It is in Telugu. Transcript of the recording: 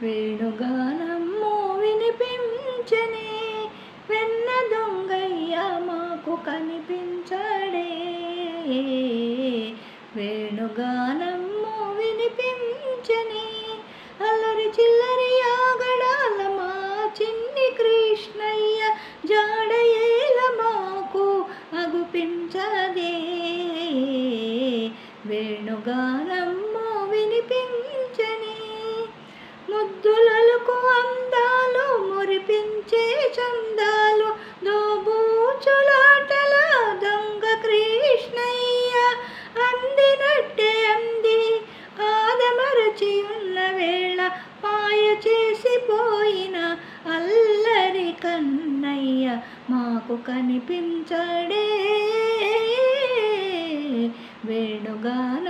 వేణుగానము వినిపించనే వెన్న దొంగయ్య మాకు కనిపించడే. వేణుగానము వినిపించనే అల్లరి చిల్లరి ఆగడాల మా చిన్ని కృష్ణయ్య జాడయేల మాకు అగుపించదే. వేణుగానము వినిపించనే ముద్దులకు అందాలు మురిపించే చందాలు దోబూచులాటల దొంగ కృష్ణయ్య అందినట్టే అంది ఆదమరచి ఉన్న వేళ మాయ చేసిపోయిన అల్లరి కన్నయ్య మాకు కనిపించడే. వేణుగాన